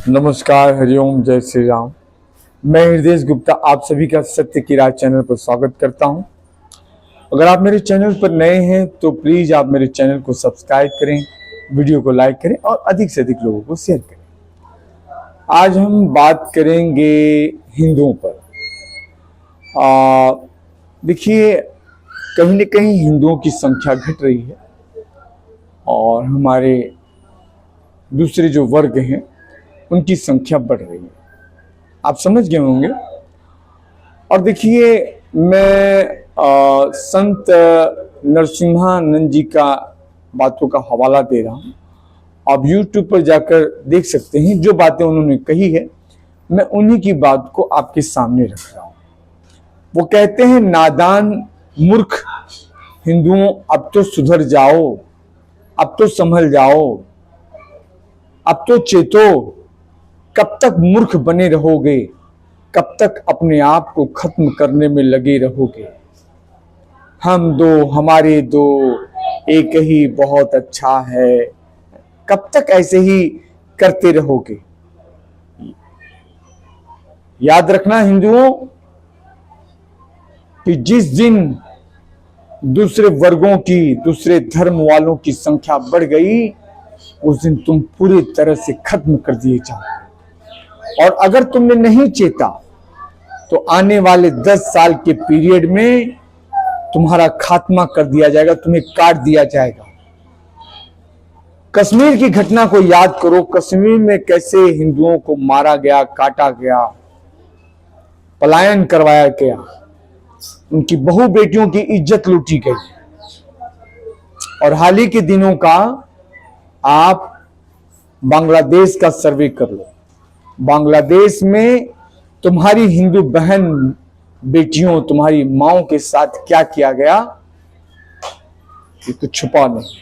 नमस्कार, हरिओम, जय श्री राम। मैं हृदय गुप्ता आप सभी का सत्य की राह चैनल पर स्वागत करता हूं। अगर आप मेरे चैनल पर नए हैं तो प्लीज आप मेरे चैनल को सब्सक्राइब करें, वीडियो को लाइक करें और अधिक से अधिक लोगों को शेयर करें। आज हम बात करेंगे हिंदुओं पर। देखिए, कहीं न कहीं हिंदुओं की संख्या घट रही है और हमारे दूसरे जो वर्ग हैं उनकी संख्या बढ़ रही है। आप समझ गए होंगे। और देखिए, मैं संत नरसिम्हानंद जी का बातों का हवाला दे रहा हूँ। आप YouTube पर जाकर देख सकते हैं। जो बातें उन्होंने कही है, मैं उन्हीं की बात को आपके सामने रख रहा हूँ। वो कहते हैं, नादान मूर्ख हिंदुओं, अब तो सुधर जाओ, अब तो संभल जाओ, अब तो चेतो। कब तक मूर्ख बने रहोगे, कब तक अपने आप को खत्म करने में लगे रहोगे। हम दो हमारे दो एक ही बहुत अच्छा है, कब तक ऐसे ही करते रहोगे। याद रखना हिंदुओं कि जिस दिन दूसरे वर्गों की, दूसरे धर्म वालों की संख्या बढ़ गई, उस दिन तुम पूरी तरह से खत्म कर दिए जाओ। और अगर तुमने नहीं चेता तो आने वाले 10 साल के पीरियड में तुम्हारा खात्मा कर दिया जाएगा, तुम्हें काट दिया जाएगा। कश्मीर की घटना को याद करो। कश्मीर में कैसे हिंदुओं को मारा गया, काटा गया, पलायन करवाया गया, उनकी बहु बेटियों की इज्जत लूटी गई। और हाल ही के दिनों का आप बांग्लादेश का सर्वे कर लो। बांग्लादेश में तुम्हारी हिंदू बहन बेटियों, तुम्हारी माओं के साथ क्या किया गया, ये कुछ छुपा नहीं।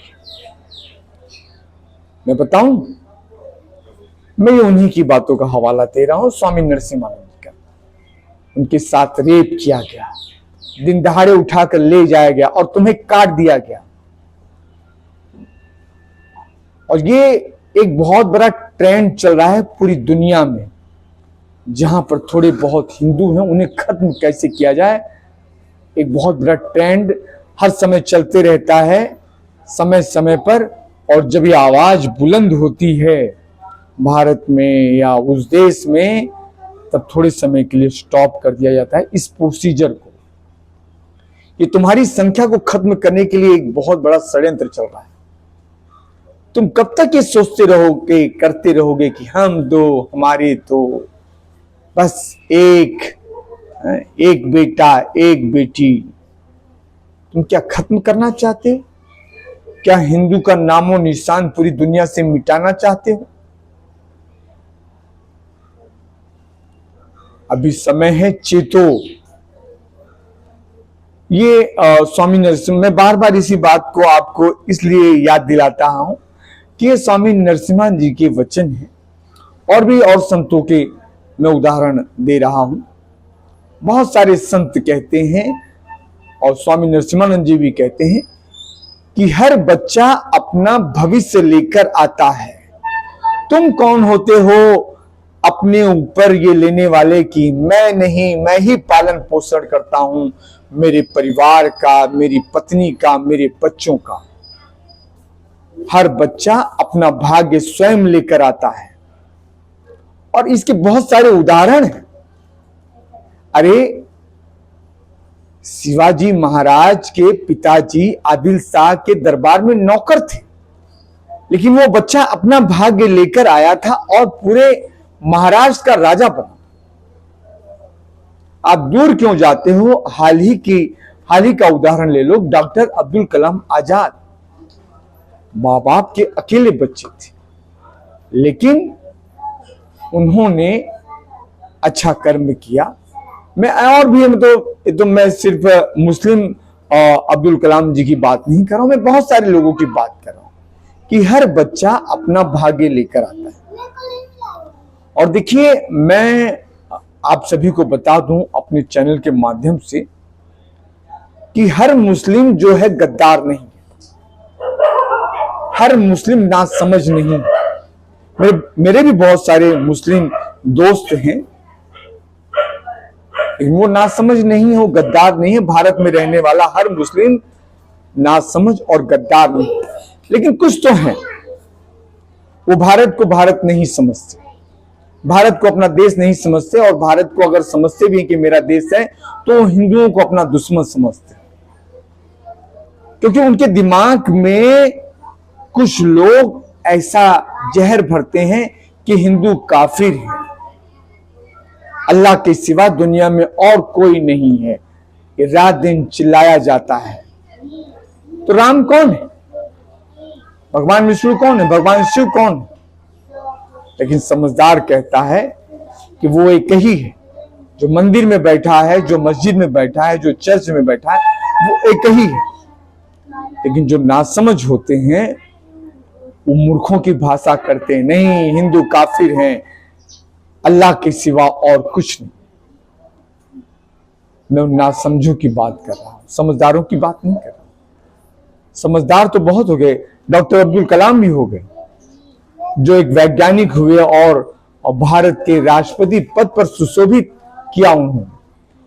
मैं बताऊं, मैं उन्हीं की बातों का हवाला दे रहा हूं। स्वामी नरसिम्हानंद का, उनके साथ रेप किया गया, दिन दहाड़े उठाकर ले जाया गया और तुम्हें काट दिया गया। और ये एक बहुत बड़ा ट्रेंड चल रहा है पूरी दुनिया में, जहां पर थोड़े बहुत हिंदू हैं उन्हें खत्म कैसे किया जाए। एक बहुत बड़ा ट्रेंड हर समय चलते रहता है, समय समय पर। और जब ये आवाज बुलंद होती है भारत में या उस देश में, तब थोड़े समय के लिए स्टॉप कर दिया जाता है इस प्रोसीजर को। ये तुम्हारी संख्या को खत्म करने के लिए एक बहुत बड़ा षड्यंत्र चल रहा है। तुम कब तक ये सोचते रहोगे, करते रहोगे कि हम दो हमारे दो, बस एक बेटा एक बेटी। तुम क्या खत्म करना चाहते हो? क्या हिंदू का नामो निशान पूरी दुनिया से मिटाना चाहते हो? अभी समय है, चेतो। ये स्वामी नरसिम्हा, मैं बार बार इसी बात को आपको इसलिए याद दिलाता हूं कि ये स्वामी नरसिम्हा जी के वचन हैं। और भी और संतों के मैं उदाहरण दे रहा हूं। बहुत सारे संत कहते हैं और स्वामी नरसिम्हानंद जी भी कहते हैं कि हर बच्चा अपना भविष्य लेकर आता है। तुम कौन होते हो अपने ऊपर ये लेने वाले कि मैं नहीं, मैं ही पालन पोषण करता हूं मेरे परिवार का, मेरी पत्नी का, मेरे बच्चों का। हर बच्चा अपना भाग्य स्वयं लेकर आता है। और इसके बहुत सारे उदाहरण हैं। अरे, शिवाजी महाराज के पिताजी आदिल शाह के दरबार में नौकर थे, लेकिन वो बच्चा अपना भाग्य लेकर आया था और पूरे महाराष्ट्र का राजा बना। आप दूर क्यों जाते हो? हाल ही का उदाहरण ले लो। डॉक्टर अब्दुल कलाम आजाद, माँ बाप के अकेले बच्चे थे, लेकिन उन्होंने अच्छा कर्म किया। मैं और भी तो मैं सिर्फ मुस्लिम अब्दुल कलाम जी की बात नहीं कर रहा हूं, मैं बहुत सारे लोगों की बात कर रहा हूं कि हर बच्चा अपना भाग्य लेकर आता है। और देखिए, मैं आप सभी को बता दूं अपने चैनल के माध्यम से कि हर मुस्लिम जो है गद्दार नहीं है, हर मुस्लिम नासमझ नहीं है। मेरे भी बहुत सारे मुस्लिम दोस्त हैं, वो नासमझ नहीं है, वो गद्दार नहीं है। भारत में रहने वाला हर मुस्लिम नासमझ और गद्दार नहीं, लेकिन कुछ तो हैं, वो भारत को भारत नहीं समझते, भारत को अपना देश नहीं समझते, और भारत को अगर समझते भी हैं कि मेरा देश है, तो हिंदुओं को अपना दुश्मन समझते, क्योंकि उनके दिमाग में कुछ लोग ऐसा जहर भरते हैं कि हिंदू काफिर है, अल्लाह के सिवा दुनिया में और कोई नहीं है। ये रात दिन चिल्लाया जाता है। तो राम कौन है? भगवान विष्णु कौन है? भगवान शिव कौन है? लेकिन समझदार कहता है कि वो एक ही है, जो मंदिर में बैठा है, जो मस्जिद में बैठा है, जो चर्च में बैठा है, वो एक ही है। लेकिन जो नासमझ होते हैं वो मूर्खों की भाषा करते हैं, नहीं हिंदू काफिर हैं, अल्लाह के सिवा और कुछ नहीं। मैं उन नासमझों की बात कर रहा हूं, समझदारों की बात नहीं कर रहा। समझदार तो बहुत हो गए, डॉक्टर अब्दुल कलाम भी हो गए, जो एक वैज्ञानिक हुए और भारत के राष्ट्रपति पद पर सुशोभित किया उन्होंने,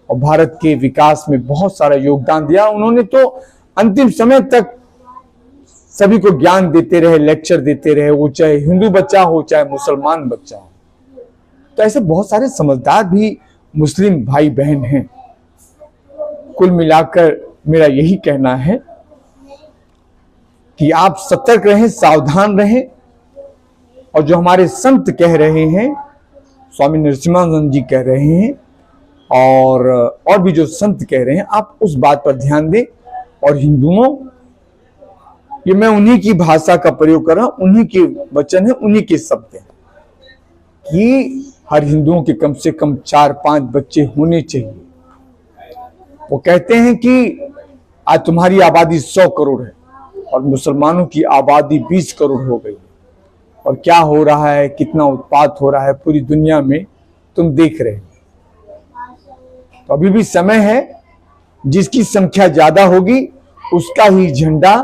और भारत के विकास में बहुत सारा योगदान दिया उन्होंने। तो अंतिम समय तक सभी को ज्ञान देते रहे, लेक्चर देते रहे, वो चाहे हिंदू बच्चा हो चाहे मुसलमान बच्चा हो। तो ऐसे बहुत सारे समझदार भी मुस्लिम भाई बहन हैं। कुल मिलाकर मेरा यही कहना है कि आप सतर्क रहें, सावधान रहें, और जो हमारे संत कह रहे हैं, स्वामी नरसिम्हानंद जी कह रहे हैं, और भी जो संत कह रहे हैं, आप उस बात पर ध्यान दें। और हिंदुओं, ये मैं उन्हीं की भाषा का प्रयोग कर रहा हूं, उन्हीं के वचन है, उन्हीं के शब्द हैं कि हर हिंदुओं के कम से कम 4-5 बच्चे होने चाहिए। वो कहते हैं कि आज तुम्हारी आबादी 100 करोड़ है और मुसलमानों की आबादी 20 करोड़ हो गई, और क्या हो रहा है, कितना उत्पात हो रहा है पूरी दुनिया में, तुम देख रहे हो। तो अभी भी समय है, जिसकी संख्या ज्यादा होगी उसका ही झंडा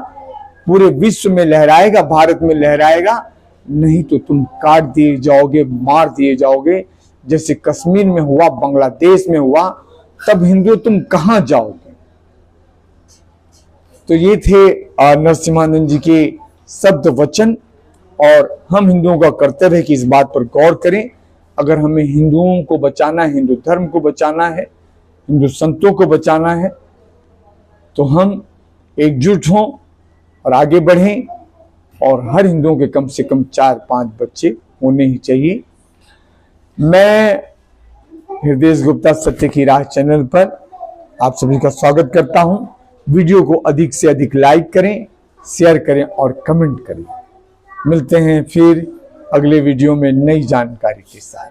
पूरे विश्व में लहराएगा, भारत में लहराएगा। नहीं तो तुम काट दिए जाओगे, मार दिए जाओगे, जैसे कश्मीर में हुआ, बांग्लादेश में हुआ। तब हिंदू तुम कहां जाओगे? तो ये थे नरसिम्हानंद जी के शब्द वचन, और हम हिंदुओं का कर्तव्य है कि इस बात पर गौर करें। अगर हमें हिंदुओं को बचाना है, हिंदू धर्म को बचाना है, हिंदू संतों को बचाना है, तो हम एकजुट हों और आगे बढ़ें, और हर हिंदुओं के कम से कम 4-5 बच्चे होने ही चाहिए। मैं हृदय गुप्ता सत्य की राह चैनल पर आप सभी का स्वागत करता हूं। वीडियो को अधिक से अधिक लाइक करें, शेयर करें और कमेंट करें। मिलते हैं फिर अगले वीडियो में नई जानकारी के साथ।